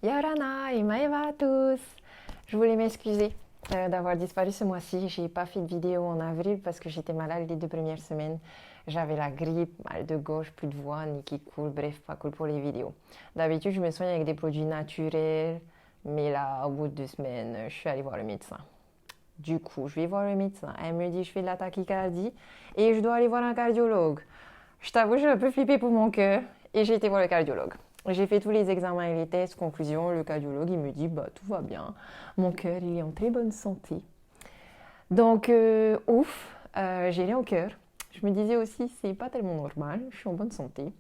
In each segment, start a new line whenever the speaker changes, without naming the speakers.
Yorana et Maeva à tous. Je voulais m'excuser d'avoir disparu ce mois-ci. J'ai pas fait de vidéo en avril parce que j'étais malade les 2 premières semaines. J'avais la grippe, mal de gorge, plus de voix, nez qui coule, bref, pas cool pour les vidéos. D'habitude, je me soigne avec des produits naturels, mais là, au bout de 2 semaines, je suis allée voir le médecin. Du coup, je vais voir le médecin. Elle me dit que je fais de la tachycardie et je dois aller voir un cardiologue. Je t'avoue, j'ai un peu flippé pour mon cœur et j'ai été voir le cardiologue. J'ai fait tous les examens et les tests. Conclusion, le cardiologue, il me dit, bah, tout va bien. Mon cœur, il est en très bonne santé. Donc, ouf, j'ai rien au cœur. Je me disais aussi, c'est pas tellement normal, je suis en bonne santé.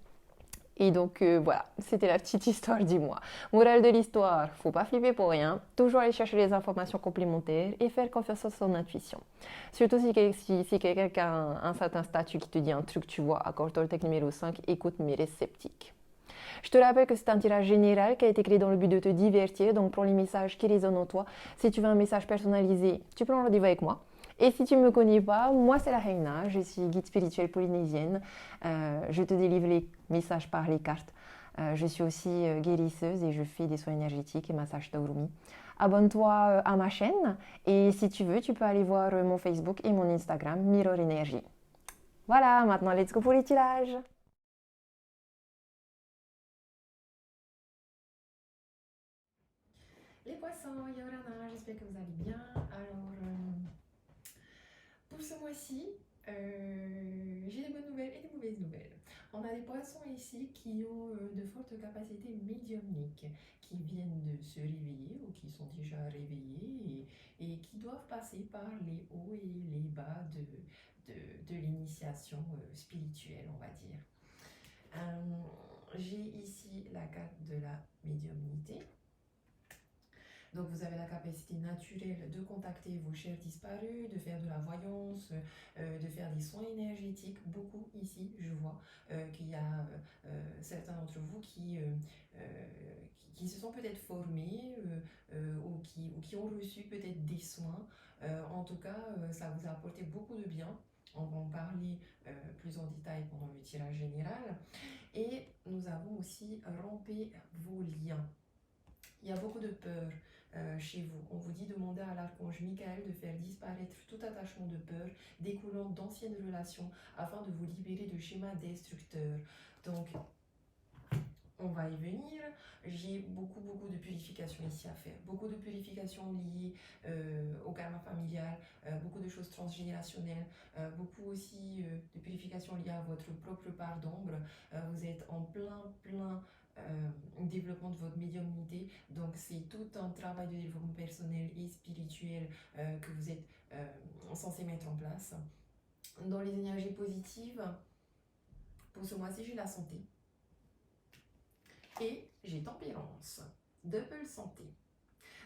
Et donc, voilà, c'était la petite histoire du mois. Morale de l'histoire, faut pas flipper pour rien. Toujours aller chercher les informations complémentaires et faire confiance à son intuition. Surtout si quelqu'un a un certain statut qui te dit un truc, tu vois, accord Toltec numéro 5, écoute mais reste sceptique. Je te rappelle que c'est un tirage général qui a été créé dans le but de te divertir, donc prends les messages qui résonnent en toi. Si tu veux un message personnalisé, tu prends rendez-vous avec moi. Et si tu ne me connais pas, moi c'est la Reina, je suis guide spirituelle polynésienne. Je te délivre les messages par les cartes. Je suis aussi guérisseuse et je fais des soins énergétiques et massages Taurumi. Abonne-toi à ma chaîne et si tu veux, tu peux aller voir mon Facebook et mon Instagram Mirror Energy. Voilà, maintenant let's go pour les tirages. Les poissons, Yorana, j'espère que vous allez bien. Alors, pour ce mois-ci, j'ai des bonnes nouvelles et des mauvaises nouvelles. On a des poissons ici qui ont de fortes capacités médiumniques, qui viennent de se réveiller ou qui sont déjà réveillés et qui doivent passer par les hauts et les bas de l'initiation spirituelle, on va dire. J'ai ici la carte de la médiumnité. Donc vous avez la capacité naturelle de contacter vos chers disparus, de faire de la voyance, de faire des soins énergétiques. Beaucoup ici, je vois qu'il y a certains d'entre vous qui se sont peut-être formés ou qui ont reçu peut-être des soins. En tout cas, ça vous a apporté beaucoup de bien. On va en parler plus en détail pendant le tirage général. Et nous avons aussi rompé vos liens. Il y a beaucoup de peur chez vous. On vous dit demander à l'archange Michael de faire disparaître tout attachement de peur découlant d'anciennes relations afin de vous libérer de schémas destructeurs. Donc, on va y venir. J'ai beaucoup de purification ici à faire. Beaucoup de purification liées au karma familial, beaucoup de choses transgénérationnelles, beaucoup aussi de purification liée à votre propre part d'ombre. Vous êtes en plein développement de votre médiumnité. Donc c'est tout un travail de développement personnel et spirituel que vous êtes censé mettre en place. Dans les énergies positives, pour ce mois-ci, j'ai la santé. Et j'ai tempérance, double santé.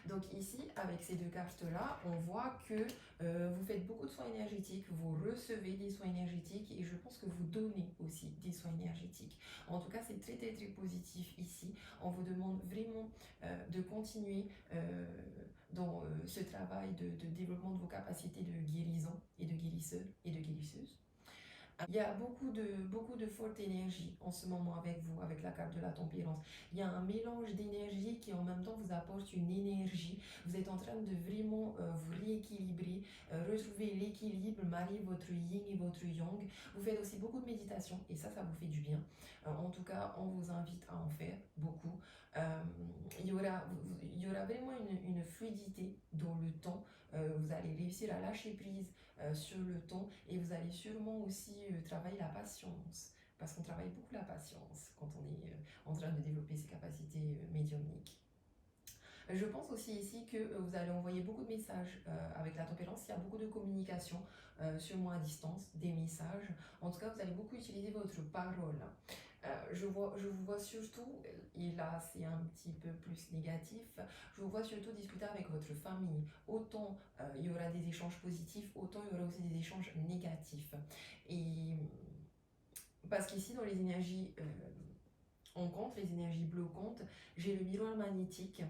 Donc ici, avec ces deux cartes-là, on voit que vous faites beaucoup de soins énergétiques, vous recevez des soins énergétiques et je pense que vous donnez aussi des soins énergétiques. En tout cas, c'est très positif ici. On vous demande vraiment de continuer dans ce travail de développement de vos capacités de guérison et de guérisseurs et de guérisseuses. Il y a beaucoup de forte énergie en ce moment avec vous, avec la carte de la tempérance. Il y a un mélange d'énergie qui en même temps vous apporte une énergie. Vous êtes en train de vraiment vous rééquilibrer, retrouver l'équilibre, marier votre yin et votre yang. Vous faites aussi beaucoup de méditation et ça vous fait du bien. En tout cas, on vous invite à en faire beaucoup. Il y aura vraiment une fluidité dans le temps. Vous allez réussir à lâcher prise sur le temps et vous allez sûrement aussi travailler la patience parce qu'on travaille beaucoup la patience quand on est en train de développer ses capacités médiumniques. Je pense aussi ici que vous allez envoyer beaucoup de messages avec la tempérance. Il y a beaucoup de communication sûrement à distance, des messages. En tout cas, vous allez beaucoup utiliser votre parole. Je vous vois surtout, et là c'est un petit peu plus négatif, je vous vois surtout discuter avec votre famille. Autant il y aura des échanges positifs, autant il y aura aussi des échanges négatifs. Et parce qu'ici dans les énergies, on compte les énergies bloquantes, j'ai le miroir magnétique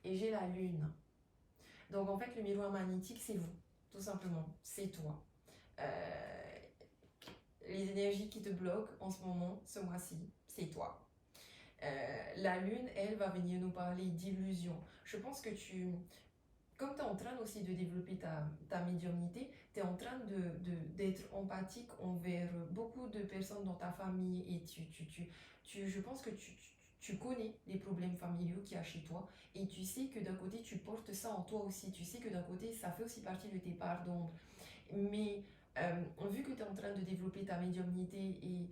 et j'ai la lune. Donc en fait le miroir magnétique c'est vous, tout simplement, c'est toi. Les énergies qui te bloquent en ce moment, ce mois-ci, c'est toi. La lune, elle, va venir nous parler d'illusion. Je pense que comme tu es en train aussi de développer ta médiumnité, tu es en train d'être empathique envers beaucoup de personnes dans ta famille et je pense que tu connais les problèmes familiaux qu'il y a chez toi et tu sais que d'un côté tu portes ça en toi aussi, tu sais que d'un côté ça fait aussi partie de tes parts d'ombre. Mais vu que tu es en train de développer ta médiumnité et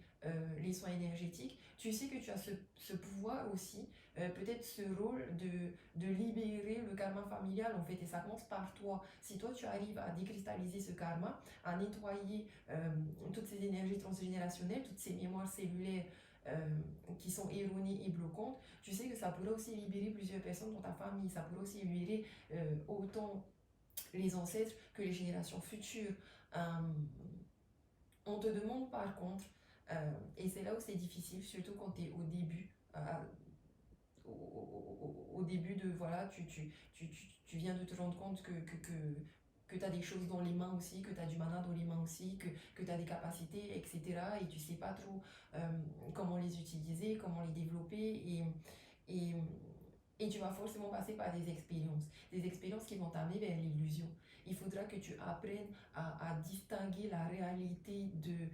les soins énergétiques, tu sais que tu as ce pouvoir aussi, peut-être ce rôle de libérer le karma familial en fait. Et ça commence par toi. Si toi tu arrives à décristalliser ce karma, à nettoyer toutes ces énergies transgénérationnelles, toutes ces mémoires cellulaires qui sont erronées et bloquantes, tu sais que ça pourrait aussi libérer plusieurs personnes dans ta famille. Ça pourrait aussi libérer autant les ancêtres que les générations futures. Euh, on te demande par contre, et c'est là où c'est difficile, surtout quand tu es au début, au début de, voilà, tu viens de te rendre compte que tu as des choses dans les mains aussi, que tu as du mana dans les mains aussi, que tu as des capacités, etc. Et tu sais pas trop comment les utiliser, comment les développer. Et, et tu vas forcément passer par des expériences qui vont t'amener vers l'illusion. Il faudra que tu apprennes à distinguer la réalité de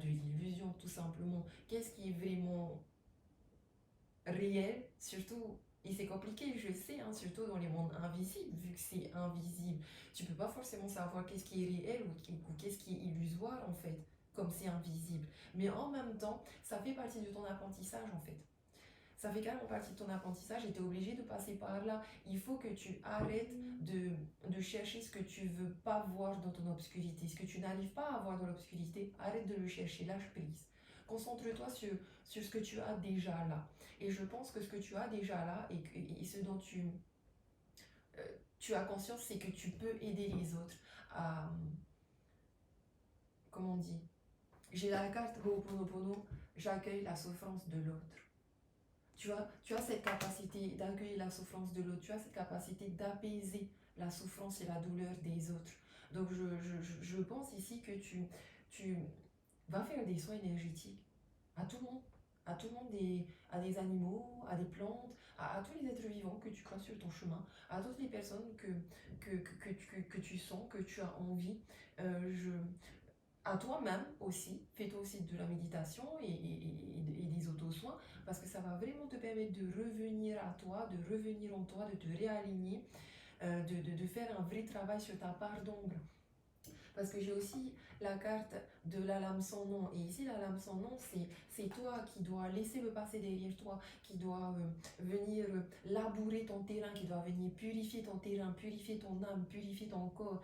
l'illusion, tout simplement. Qu'est-ce qui est vraiment réel, surtout, et c'est compliqué, je sais, hein, surtout dans les mondes invisibles, vu que c'est invisible. Tu peux pas forcément savoir qu'est-ce qui est réel ou qu'est-ce qui est illusoire, en fait, comme c'est invisible. Mais en même temps, ça fait partie de ton apprentissage, en fait. Ça fait carrément partie de ton apprentissage et tu es obligé de passer par là. Il faut que tu arrêtes de chercher ce que tu veux pas voir dans ton obscurité. Ce que tu n'arrives pas à voir dans l'obscurité, arrête de le chercher, lâche prise. Concentre-toi sur ce que tu as déjà là. Et je pense que ce que tu as déjà là et ce dont tu as conscience, c'est que tu peux aider les autres à, comment on dit, j'ai la carte Ho'oponopono, j'accueille la souffrance de l'autre. Tu as cette capacité d'accueillir la souffrance de l'autre, tu as cette capacité d'apaiser la souffrance et la douleur des autres. Donc je pense ici que tu vas faire des soins énergétiques à tout le monde, à des animaux, à des plantes, à tous les êtres vivants que tu croises sur ton chemin, à toutes les personnes que tu sens, que tu as envie. Je, à toi-même aussi, fais-toi aussi de la méditation et des auto-soins, parce que ça va vraiment te permettre de revenir à toi, de revenir en toi, de te réaligner, de faire un vrai travail sur ta part d'ombre. Parce que j'ai aussi la carte de la lame sans nom. Et ici, la lame sans nom, c'est toi qui dois laisser le passé derrière toi, qui dois venir labourer ton terrain, qui doit venir purifier ton terrain, purifier ton âme, purifier ton corps,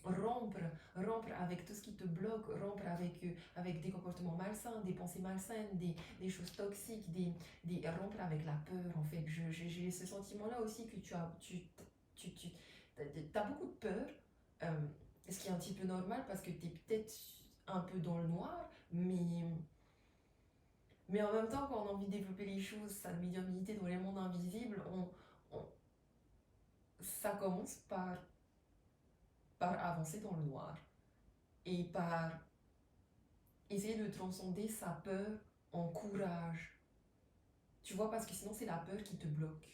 rompre avec tout ce qui te bloque, rompre avec des comportements malsains, des pensées malsaines, des choses toxiques, rompre avec la peur, en fait. J'ai ce sentiment-là aussi que tu as beaucoup de peur. Euh, Ce qui est un petit peu normal parce que tu es peut-être un peu dans le noir, mais en même temps, quand on a envie de développer les choses, sa médiumnité dans les mondes invisibles, on- ça commence par avancer dans le noir et par essayer de transcender sa peur en courage. Tu vois, parce que sinon, c'est la peur qui te bloque.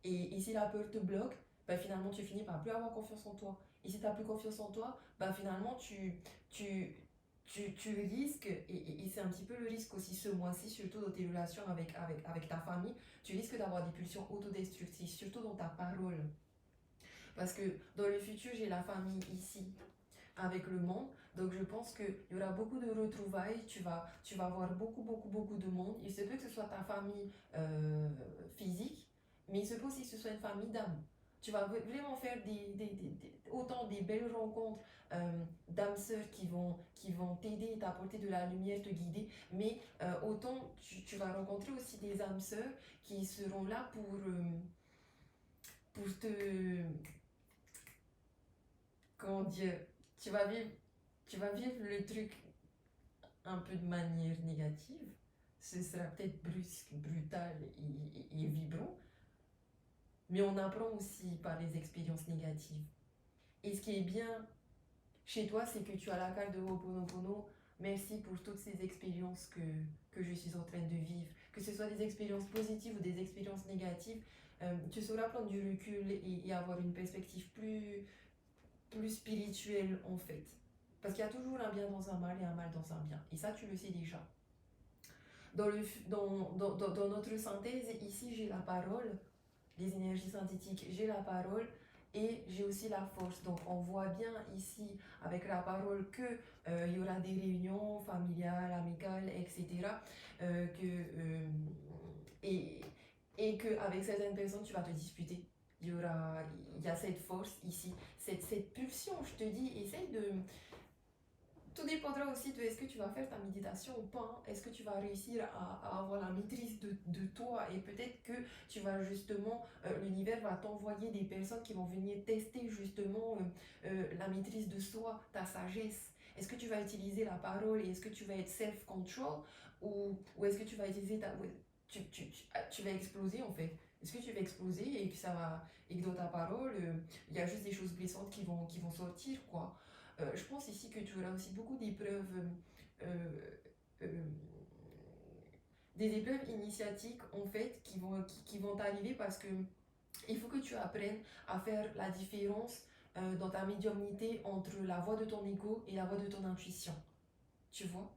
Et si la peur te bloque, bah finalement, tu finis par plus avoir confiance en toi. Et si tu n'as plus confiance en toi, bah finalement, tu, tu risques, et c'est un petit peu le risque aussi ce mois-ci, surtout dans tes relations avec ta famille, tu risques d'avoir des pulsions autodestructives, surtout dans ta parole. Parce que dans le futur, j'ai la famille ici avec le monde. Donc je pense qu'il y aura beaucoup de retrouvailles, tu vas voir beaucoup de monde. Il se peut que ce soit ta famille physique, mais il se peut aussi que ce soit une famille d'âmes. Tu vas vraiment faire autant des belles rencontres d'âmes sœurs qui vont t'aider, t'apporter de la lumière, te guider, mais autant tu vas rencontrer aussi des âmes sœurs qui seront là pour te, comment dire, tu vas vivre, tu vas vivre le truc un peu de manière négative. Ce sera peut-être brusque, brutal et vibrant, mais on apprend aussi par les expériences négatives. Et ce qui est bien chez toi, c'est que tu as la carte de Ho'oponopono. Merci pour toutes ces expériences que je suis en train de vivre. que ce soit des expériences positives ou des expériences négatives, tu sauras prendre du recul et avoir une perspective plus spirituelle en fait. Parce qu'il y a toujours un bien dans un mal et un mal dans un bien. Et ça, tu le sais déjà. Dans notre synthèse, ici, j'ai la parole, les énergies synthétiques, j'ai la parole et j'ai aussi la force. Donc, on voit bien ici, avec la parole, que il y aura des réunions familiales, amicales, etc. Que, et, et qu'avec certaines personnes, tu vas te disputer. Il y a cette force ici, cette pulsion, je te dis, essaye de, tout dépendra aussi de est-ce que tu vas faire ta méditation ou pas. Est-ce que tu vas réussir à avoir la maîtrise de toi et peut-être que tu vas justement, l'univers va t'envoyer des personnes qui vont venir tester justement la maîtrise de soi, ta sagesse. Est-ce que tu vas utiliser la parole et est-ce que tu vas être self-control ou est-ce que tu vas utiliser ta... ouais, tu vas exploser en fait. Est-ce que tu vas exploser et que ça va et que dans ta parole, il y a juste des choses blessantes qui vont sortir quoi. Je pense ici que tu auras aussi beaucoup d'épreuves, euh, euh, des épreuves initiatiques en fait qui vont t'arriver parce que il faut que tu apprennes à faire la différence dans ta médiumnité entre la voix de ton ego et la voix de ton intuition. Tu vois?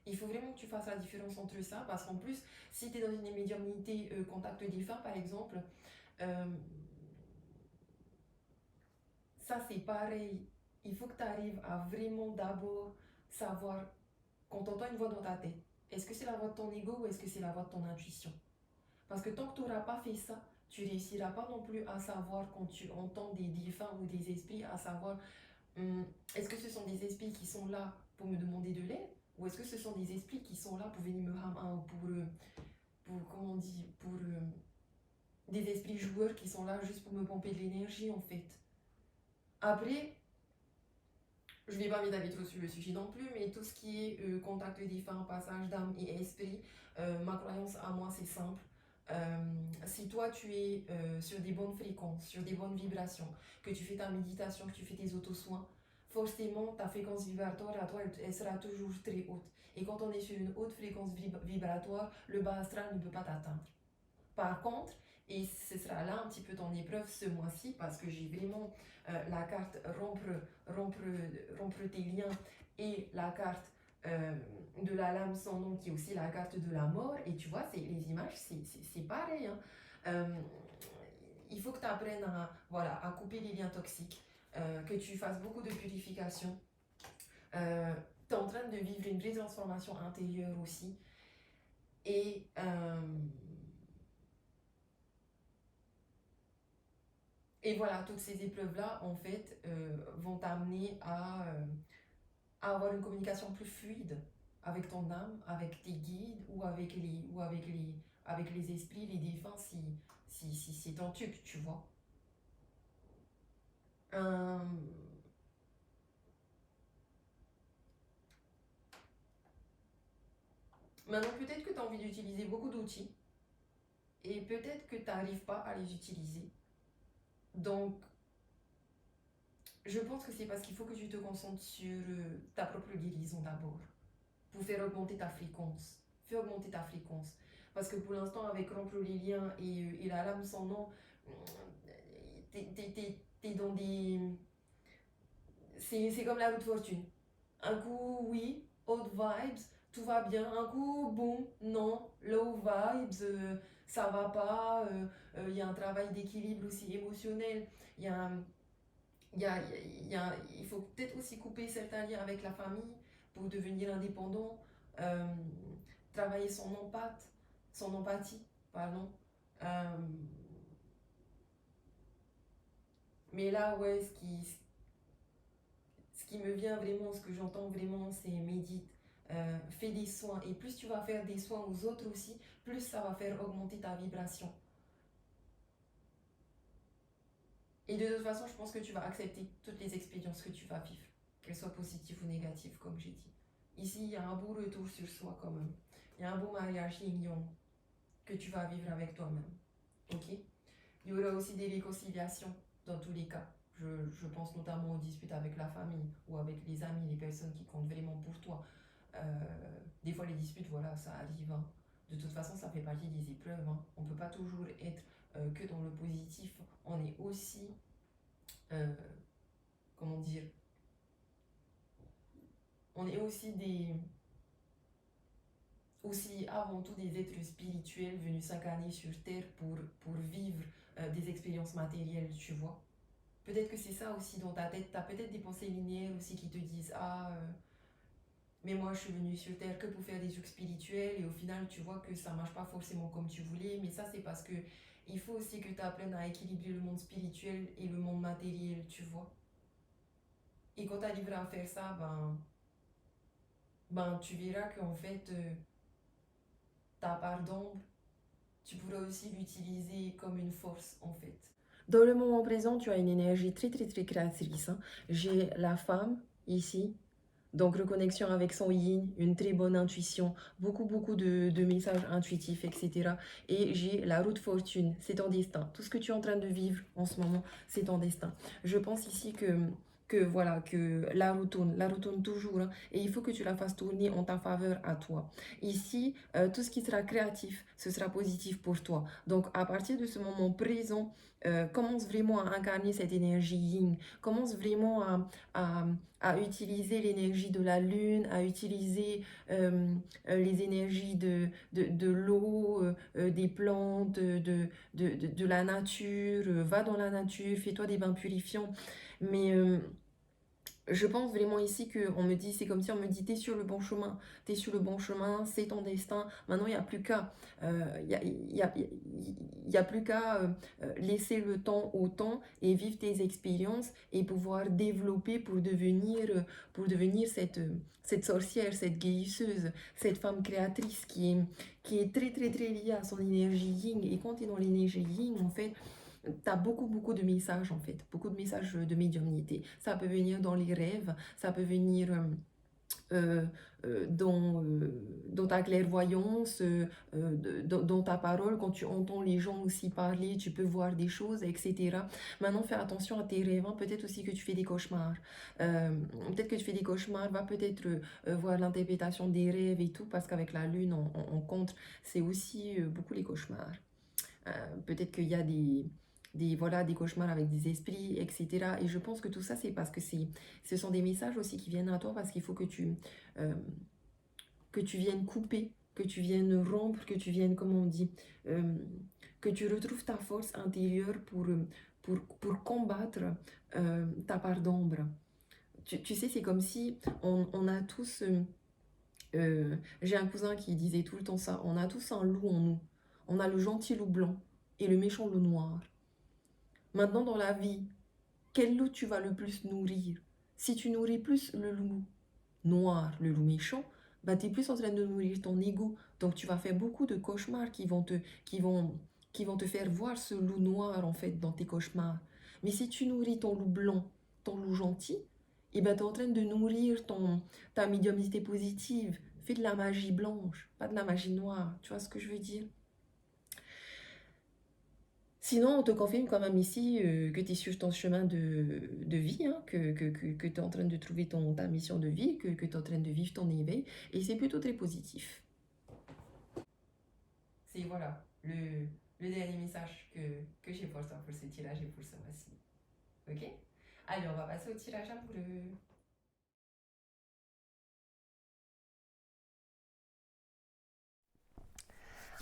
Il faut vraiment que tu fasses la différence entre ça parce qu'en plus, si tu es dans une médiumnité contact défunt par exemple, euh, ça c'est pareil. Il faut que tu arrives à vraiment d'abord savoir quand tu entends une voix dans ta tête, est-ce que c'est la voix de ton ego ou est-ce que c'est la voix de ton intuition? Parce que tant que tu n'auras pas fait ça, tu ne réussiras pas non plus à savoir quand tu entends des défunts ou des esprits, à savoir est-ce que ce sont des esprits qui sont là pour me demander de l'aide ou est-ce que ce sont des esprits qui sont là pour venir me ramener, comment on dit, des esprits joueurs qui sont là juste pour me pomper de l'énergie en fait. Après, je ne vais pas m'étaler trop sur le sujet non plus, mais tout ce qui est contact défunt, passage d'âme et esprit, ma croyance à moi c'est simple. Si toi tu es sur des bonnes fréquences, sur des bonnes vibrations, que tu fais ta méditation, que tu fais tes auto-soins, forcément ta fréquence vibratoire à toi elle sera toujours très haute. Et quand on est sur une haute fréquence vibratoire, le bas astral ne peut pas t'atteindre. Par contre, et ce sera là un petit peu ton épreuve ce mois-ci, parce que j'ai vraiment la carte rompre, rompre tes liens et la carte de la lame sans nom qui est aussi la carte de la mort. Et tu vois, les images, c'est pareil. Hein. Euh, il faut que tu apprennes voilà, à couper les liens toxiques, que tu fasses beaucoup de purification. Tu es en train de vivre une vraie transformation intérieure aussi. Et Et voilà, toutes ces épreuves-là, en fait, vont t'amener à avoir une communication plus fluide avec ton âme, avec tes guides avec les esprits, les défunts, si c'est ton truc, tu vois. Euh, Maintenant, peut-être que tu as envie d'utiliser beaucoup d'outils et peut-être que tu n'arrives pas à les utiliser. Donc, je pense que c'est parce qu'il faut que tu te concentres sur ta propre guérison d'abord. Pour faire augmenter ta fréquence. Fais augmenter ta fréquence. Parce que pour l'instant, avec rompre les liens et la lame sans nom, t'es dans des... C'est comme la route fortune. Un coup, oui, hot vibes, tout va bien. Un coup, boum, non, low vibes, ça va pas. Il y a un travail d'équilibre aussi émotionnel. Il y a un- il faut peut-être aussi couper certains liens avec la famille pour devenir indépendant, euh, travailler son empathie, pardon. Euh, mais là, ouais, ce qui me vient vraiment, ce que j'entends vraiment, c'est médite, fais des soins. Et plus tu vas faire des soins aux autres aussi, plus ça va faire augmenter ta vibration. Et de toute façon, je pense que tu vas accepter toutes les expériences que tu vas vivre, qu'elles soient positives ou négatives, comme j'ai dit. Ici, il y a un beau retour sur soi quand même. Il y a un beau mariage yin que tu vas vivre avec toi-même. Ok? Il y aura aussi des réconciliations dans tous les cas. Je pense notamment aux disputes avec la famille ou avec les amis, les personnes qui comptent vraiment pour toi. Des fois, les disputes, voilà, ça arrive. Hein. De toute façon, ça fait partie des épreuves, hein. On ne peut pas toujours être que dans le positif. On est aussi, euh, comment dire, on est aussi aussi avant tout des êtres spirituels venus s'incarner sur Terre pour vivre des expériences matérielles, tu vois. Peut-être que c'est ça aussi dans ta tête. Tu as peut-être des pensées linéaires aussi qui te disent ah, mais moi je suis venu sur Terre que pour faire des trucs spirituels et au final tu vois que ça marche pas forcément comme tu voulais. Mais ça, c'est parce que il faut aussi que tu apprennes à équilibrer le monde spirituel et le monde matériel, tu vois. Et quand tu arriveras à faire ça, ben tu verras qu'en fait, ta part d'ombre, tu pourras aussi l'utiliser comme une force en fait. Dans le moment présent, tu as une énergie très très très créatrice, hein. J'ai la femme ici, donc reconnexion avec son yin, une très bonne intuition, beaucoup de messages intuitifs, etc. Et j'ai la roue de fortune, c'est ton destin. Tout ce que tu es en train de vivre en ce moment, c'est ton destin. Je pense ici que voilà, que la roue tourne toujours, hein, et il faut que tu la fasses tourner en ta faveur à toi. Ici, tout ce qui sera créatif, ce sera positif pour toi. Donc à partir de ce moment présent, commence vraiment à incarner cette énergie yin, commence vraiment à, à utiliser l'énergie de la lune, à utiliser les énergies de l'eau, des plantes, de la nature. Va dans la nature, fais-toi des bains purifiants. Mais je pense vraiment ici qu'on me dit, c'est comme si on me dit, t'es sur le bon chemin, t'es sur le bon chemin, c'est ton destin. Maintenant, il n'y a plus qu'à, il y a plus qu'à laisser le temps au temps et vivre tes expériences et pouvoir développer pour devenir cette sorcière, cette guérisseuse, cette femme créatrice qui est très, très, très liée à son énergie yin. Et quand tu es dans l'énergie yin, en fait, tu as beaucoup de messages en fait, beaucoup de messages de médiumnité. Ça peut venir dans les rêves, ça peut venir euh, dans ta clairvoyance, dans ta parole, quand tu entends les gens aussi parler, tu peux voir des choses, etc. Maintenant, fais attention à tes rêves, hein. Peut-être aussi que tu fais des cauchemars. Euh, Peut-être que tu fais des cauchemars, va peut-être voir l'interprétation des rêves et tout, parce qu'avec la lune en contre, c'est aussi beaucoup les cauchemars. Peut-être qu'il y a voilà, des cauchemars avec des esprits, etc. Et je pense que tout ça, c'est parce que ce sont des messages aussi qui viennent à toi parce qu'il faut euh, que tu viennes couper, que tu viennes rompre, que tu viennes, comment on dit, euh, que tu retrouves ta force intérieure pour combattre ta part d'ombre. Tu sais, c'est comme si on a tous... j'ai un cousin qui disait tout le temps ça, on a tous un loup en nous. On a le gentil loup blanc et le méchant loup noir. Maintenant, dans la vie, quel loup tu vas le plus nourrir? Si tu nourris plus le loup noir, le loup méchant, bah, tu es plus en train de nourrir ton ego. Donc, tu vas faire beaucoup de cauchemars qui vont, qui vont te faire voir ce loup noir, en fait, dans tes cauchemars. Mais si tu nourris ton loup blanc, ton loup gentil, et ben, tu es en train de nourrir ta médiumnité positive. Fais de la magie blanche, pas de la magie noire. Tu vois ce que je veux dire? Sinon, on te confirme quand même ici que tu es sur ton chemin de vie, hein, que tu es en train de trouver ta mission de vie, que tu es en train de vivre ton éveil, et c'est plutôt très positif. C'est voilà le dernier message que j'ai pour toi pour ce tirage et pour ce mois-ci. Ok? Allez, on va passer au tirage amoureux.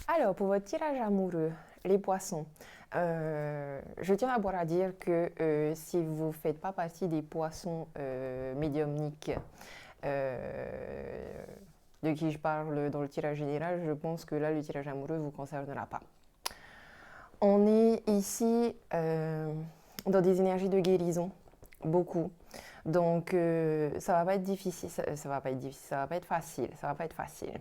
Alors, pour votre tirage amoureux, les poissons, je tiens d'abord à dire que si vous ne faites pas partie des poissons médiumniques de qui je parle dans le tirage général, je pense que là, le tirage amoureux ne vous concernera pas. On est ici dans des énergies de guérison, beaucoup. Donc, ça va pas être difficile, ça va pas être difficile, ça va pas être facile, ça va pas être facile.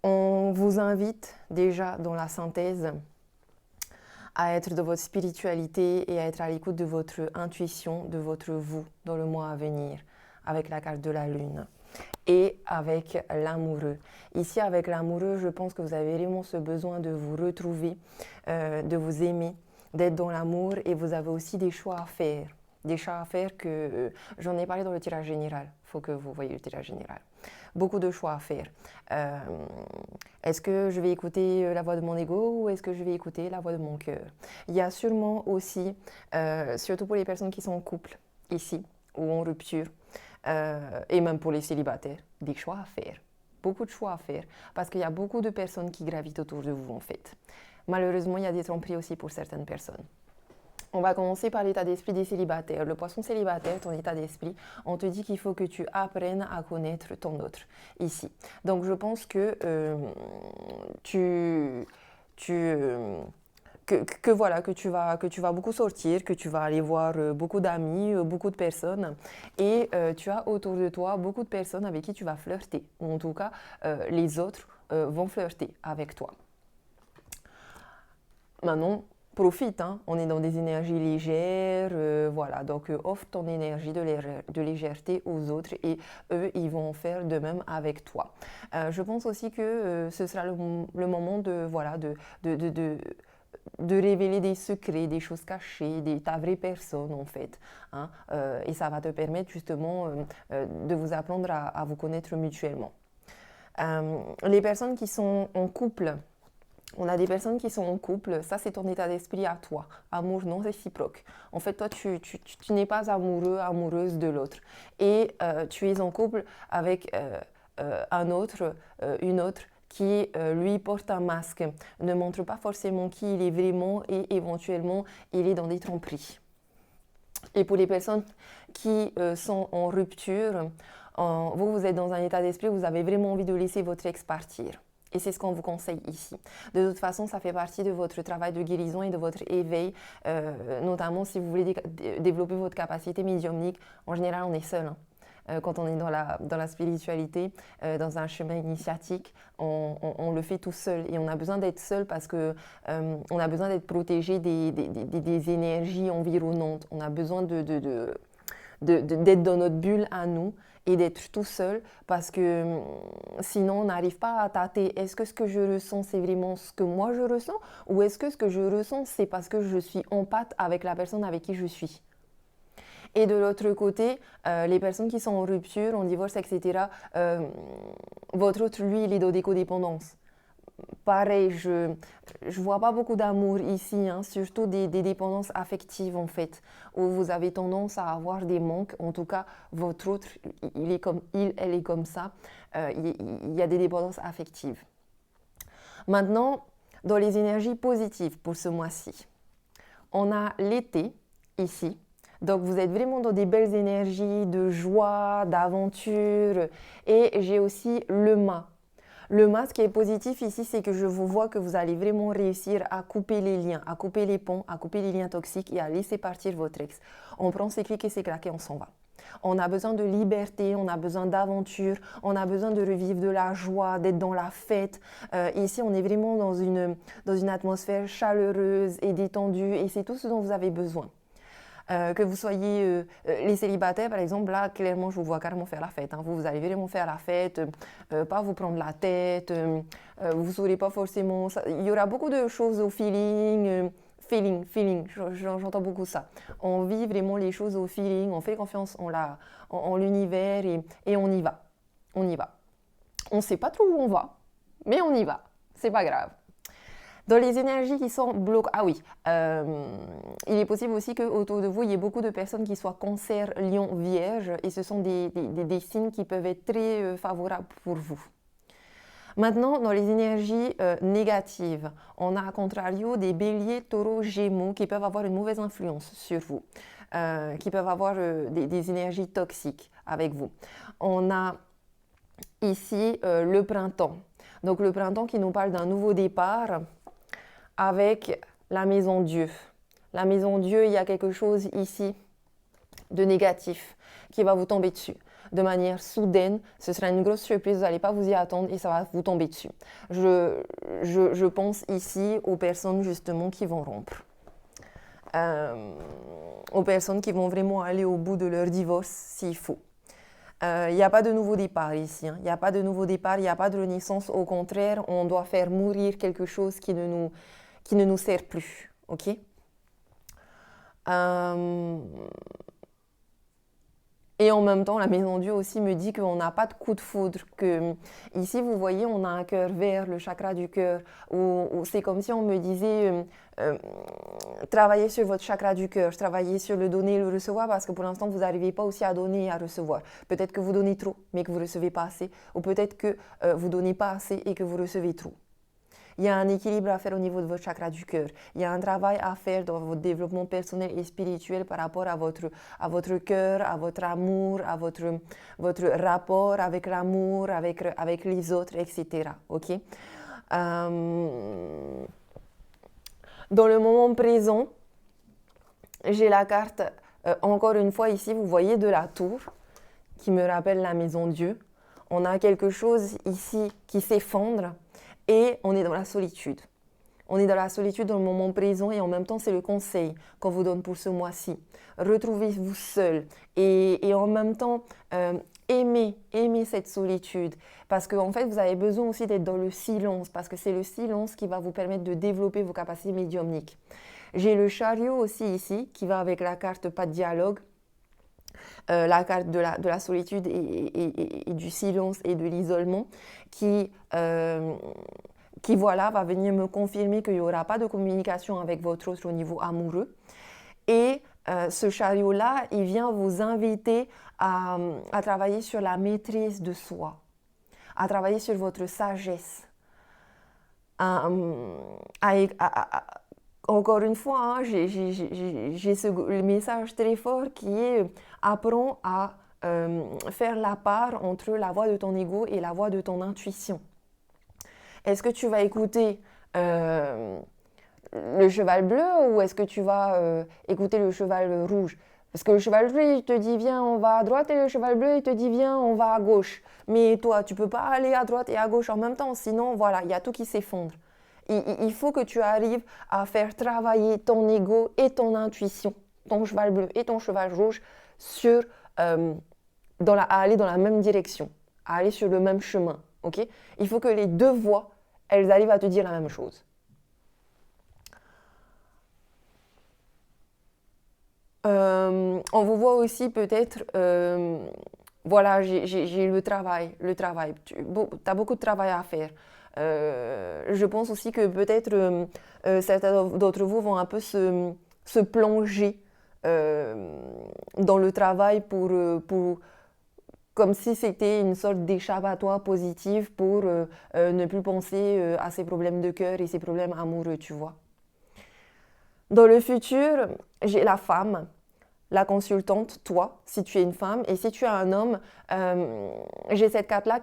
On vous invite déjà dans la synthèse à être dans votre spiritualité et à être à l'écoute de votre intuition, de votre vous dans le mois à venir, avec la carte de la lune et avec l'amoureux. Ici, avec l'amoureux, je pense que vous avez vraiment ce besoin de vous retrouver, de vous aimer, d'être dans l'amour, et vous avez aussi des choix à faire. Des choix à faire que j'en ai parlé dans le tirage général. Il faut que vous voyez le tirage général. Beaucoup de choix à faire. Est-ce que je vais écouter la voix de mon ego ou est-ce que je vais écouter la voix de mon cœur? Il y a sûrement aussi, surtout pour les personnes qui sont en couple ici ou en rupture, et même pour les célibataires, des choix à faire. Beaucoup de choix à faire parce qu'il y a beaucoup de personnes qui gravitent autour de vous en fait. Malheureusement, il y a des tromperies aussi pour certaines personnes. On va commencer par l'état d'esprit des célibataires. Le poisson célibataire, ton état d'esprit, on te dit qu'il faut que tu apprennes à connaître ton autre ici. Donc je pense que que tu vas beaucoup sortir, que tu vas aller voir beaucoup d'amis, beaucoup de personnes et tu as autour de toi beaucoup de personnes avec qui tu vas flirter. Ou en tout cas, les autres vont flirter avec toi. Maintenant, profite, hein. On est dans des énergies légères, voilà, donc offre ton énergie de légèreté aux autres et eux, ils vont faire de même avec toi. Je pense aussi que ce sera le moment de révéler des secrets, des choses cachées, ta vraie personne en fait. Hein, et ça va te permettre justement de vous apprendre à vous connaître mutuellement. Les personnes qui sont en couple, on a des personnes qui sont en couple, ça c'est ton état d'esprit à toi, amour non réciproque. En fait, toi, tu n'es pas amoureux, amoureuse de l'autre. Et tu es en couple avec un autre, une autre qui, lui, porte un masque, ne montre pas forcément qui il est vraiment et éventuellement, il est dans des tromperies. Et pour les personnes qui sont en rupture, vous êtes dans un état d'esprit où vous avez vraiment envie de laisser votre ex partir. Et c'est ce qu'on vous conseille ici. De toute façon, ça fait partie de votre travail de guérison et de votre éveil, notamment si vous voulez développer votre capacité médiumnique. En général, on est seul. Hein. Quand on est dans la spiritualité, dans un chemin initiatique, on le fait tout seul. Et on a besoin d'être seul parce qu'on a besoin d'être protégé des énergies environnantes. On a besoin d'être dans notre bulle à nous et d'être tout seul parce que sinon on n'arrive pas à tâter. Est-ce que ce que je ressens c'est vraiment ce que moi je ressens ou est-ce que ce que je ressens c'est parce que je suis en pâte avec la personne avec qui je suis? Et de l'autre côté, les personnes qui sont en rupture, en divorce, etc., votre autre, lui, il est dans des codépendances. Pareil, je vois pas beaucoup d'amour ici, hein, surtout des dépendances affectives en fait, où vous avez tendance à avoir des manques. En tout cas, votre autre, elle est comme ça. Il y a des dépendances affectives. Maintenant, dans les énergies positives pour ce mois-ci, on a l'été ici. Donc, vous êtes vraiment dans des belles énergies de joie, d'aventure. Et j'ai aussi le mât. Le mât, ce qui est positif ici, c'est que je vous vois que vous allez vraiment réussir à couper les liens, à couper les ponts, à couper les liens toxiques et à laisser partir votre ex. On prend ses clics et ses claques et on s'en va. On a besoin de liberté, on a besoin d'aventure, on a besoin de revivre de la joie, d'être dans la fête. Ici, on est vraiment dans une atmosphère chaleureuse et détendue et c'est tout ce dont vous avez besoin. Que vous soyez les célibataires, par exemple, là, clairement, je vous vois carrément faire la fête. Hein. Vous allez vraiment faire la fête, pas vous prendre la tête, vous ne saurez pas forcément... Il y aura beaucoup de choses au feeling, j'entends beaucoup ça. On vit vraiment les choses au feeling, on fait confiance en l'univers et on y va. On y va. On ne sait pas trop où on va, mais on y va. C'est pas grave. Dans les énergies qui sont bloquées, il est possible aussi qu'autour de vous, il y ait beaucoup de personnes qui soient cancer, lion, vierge, et ce sont des signes qui peuvent être très favorables pour vous. Maintenant, dans les énergies négatives, on a à contrario des béliers, taureaux, gémeaux qui peuvent avoir une mauvaise influence sur vous, qui peuvent avoir des énergies toxiques avec vous. On a ici le printemps. Donc le printemps qui nous parle d'un nouveau départ, avec la maison Dieu. La maison Dieu, il y a quelque chose ici de négatif qui va vous tomber dessus. De manière soudaine, ce sera une grosse surprise, vous n'allez pas vous y attendre et ça va vous tomber dessus. Je pense ici aux personnes justement qui vont rompre. Aux personnes qui vont vraiment aller au bout de leur divorce s'il faut. Il n'y a pas de nouveau départ ici. Hein. Il n'y a pas de nouveau départ, il n'y a pas de renaissance. Au contraire, on doit faire mourir quelque chose qui ne nous sert plus. Ok? Et en même temps, la maison Dieu aussi me dit qu'on n'a pas de coup de foudre. Que, ici, vous voyez, on a un cœur vert, le chakra du cœur, où c'est comme si on me disait travaillez sur votre chakra du cœur, travaillez sur le donner et le recevoir, parce que pour l'instant, vous n'arrivez pas aussi à donner et à recevoir. Peut-être que vous donnez trop, mais que vous ne recevez pas assez, ou peut-être que vous donnez pas assez et que vous recevez trop. Il y a un équilibre à faire au niveau de votre chakra du cœur. Il y a un travail à faire dans votre développement personnel et spirituel par rapport à votre cœur, à votre amour, à votre rapport avec l'amour, avec les autres, etc. Okay? Dans le moment présent, j'ai la carte, encore une fois ici, vous voyez de la tour, qui me rappelle la maison Dieu. On a quelque chose ici qui s'effondre. Et on est dans la solitude. On est dans la solitude dans le moment présent et en même temps, c'est le conseil qu'on vous donne pour ce mois-ci. Retrouvez-vous seul et en même temps, aimez cette solitude. Parce qu'en fait, vous avez besoin aussi d'être dans le silence parce que c'est le silence qui va vous permettre de développer vos capacités médiumniques. J'ai le chariot aussi ici qui va avec la carte pas de dialogue. La carte de la solitude et du silence et de l'isolement qui voilà, va venir me confirmer qu'il n'y aura pas de communication avec votre autre au niveau amoureux. Et ce chariot-là, il vient vous inviter à travailler sur la maîtrise de soi, à travailler sur votre sagesse, encore une fois, hein, j'ai le message très fort qui est apprends à faire la part entre la voix de ton ego et la voix de ton intuition. Est-ce que tu vas écouter le cheval bleu ou est-ce que tu vas écouter le cheval rouge? Parce que le cheval bleu, il te dit viens, on va à droite et le cheval bleu, il te dit viens, on va à gauche. Mais toi, tu ne peux pas aller à droite et à gauche en même temps, sinon voilà, il y a tout qui s'effondre. Il faut que tu arrives à faire travailler ton ego et ton intuition, ton cheval bleu et ton cheval rouge, à aller dans la même direction, à aller sur le même chemin. Okay? Il faut que les deux voix, elles arrivent à te dire la même chose. On vous voit aussi peut-être, voilà, j'ai le travail. Tu as beaucoup de travail à faire. Je pense aussi que peut-être certains d'entre vous vont un peu se plonger dans le travail comme si c'était une sorte d'échappatoire positif pour ne plus penser à ses problèmes de cœur et ses problèmes amoureux, tu vois. Dans le futur, j'ai la femme, la consultante, toi, si tu es une femme, et si tu es un homme, j'ai cette carte-là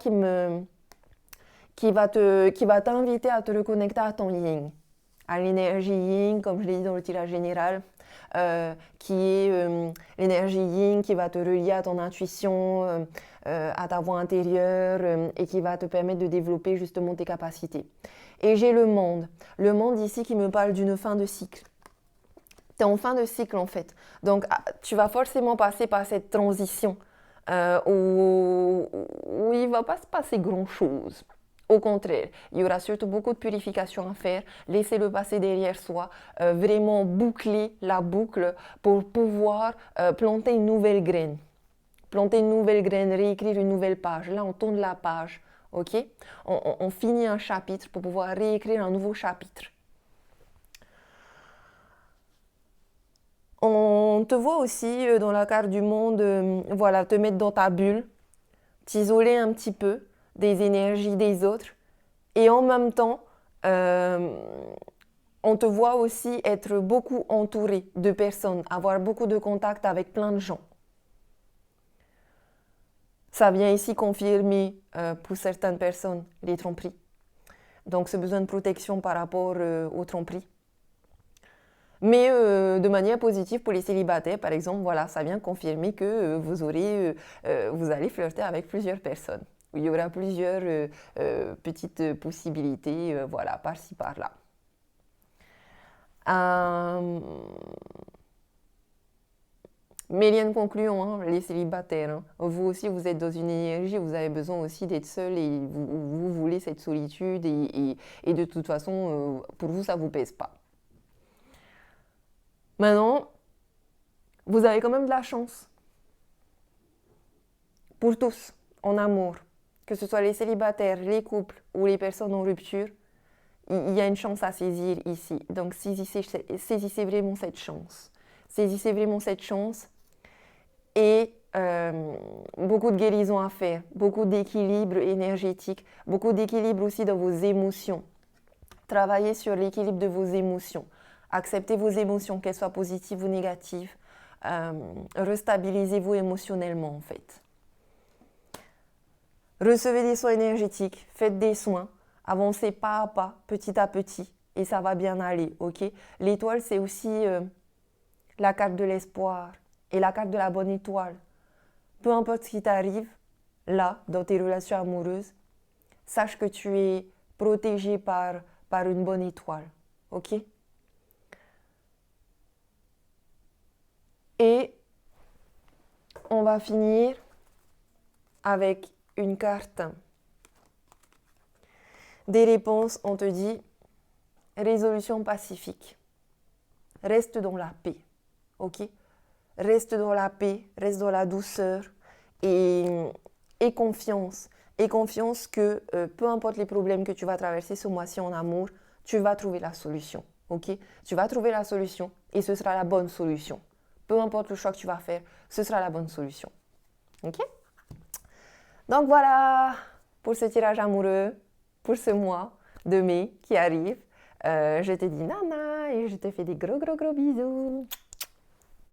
qui va t'inviter à te reconnecter à ton yin, à l'énergie yin, comme je l'ai dit dans le tirage général, qui est l'énergie yin qui va te relier à ton intuition, à ta voix intérieure et qui va te permettre de développer justement tes capacités. Et j'ai le monde ici qui me parle d'une fin de cycle. Tu es en fin de cycle en fait, donc tu vas forcément passer par cette transition où il ne va pas se passer grand-chose. Au contraire, il y aura surtout beaucoup de purification à faire, laisser le passé derrière soi, vraiment boucler la boucle pour pouvoir planter une nouvelle graine. Réécrire une nouvelle page. Là, on tourne la page, ok? On finit un chapitre pour pouvoir réécrire un nouveau chapitre. On te voit aussi dans la carte du monde, voilà, te mettre dans ta bulle, t'isoler un petit peu des énergies des autres. Et en même temps, on te voit aussi être beaucoup entouré de personnes, avoir beaucoup de contacts avec plein de gens. Ça vient ici confirmer pour certaines personnes les tromperies. Donc ce besoin de protection par rapport aux tromperies. Mais de manière positive pour les célibataires, par exemple, voilà, ça vient confirmer que vous allez flirter avec plusieurs personnes. Il y aura plusieurs petites possibilités, voilà, par-ci, par-là. Méliane concluons, hein, les célibataires. Hein. Vous aussi, vous êtes dans une énergie, vous avez besoin aussi d'être seul et vous voulez cette solitude et de toute façon, pour vous, ça ne vous pèse pas. Maintenant, vous avez quand même de la chance. Pour tous, en amour, que ce soit les célibataires, les couples ou les personnes en rupture, il y a une chance à saisir ici. Donc saisissez vraiment cette chance. Saisissez vraiment cette chance et beaucoup de guérison à faire, beaucoup d'équilibre énergétique, beaucoup d'équilibre aussi dans vos émotions. Travaillez sur l'équilibre de vos émotions. Acceptez vos émotions, qu'elles soient positives ou négatives. Restabilisez-vous émotionnellement en fait. Recevez des soins énergétiques, faites des soins, avancez pas à pas, petit à petit, et ça va bien aller, ok? L'étoile, c'est aussi la carte de l'espoir et la carte de la bonne étoile. Peu importe ce qui t'arrive, là, dans tes relations amoureuses, sache que tu es protégé par une bonne étoile, ok? Et on va finir avec une carte des réponses. On te dit résolution pacifique. Reste dans la paix, ok? Reste dans la paix, reste dans la douceur et confiance. Et confiance que peu importe les problèmes que tu vas traverser ce mois-ci en amour, tu vas trouver la solution, ok? Tu vas trouver la solution et ce sera la bonne solution. Peu importe le choix que tu vas faire, ce sera la bonne solution, ok? Donc voilà pour ce tirage amoureux, pour ce mois de mai qui arrive. Je te dis nana et je te fais des gros bisous.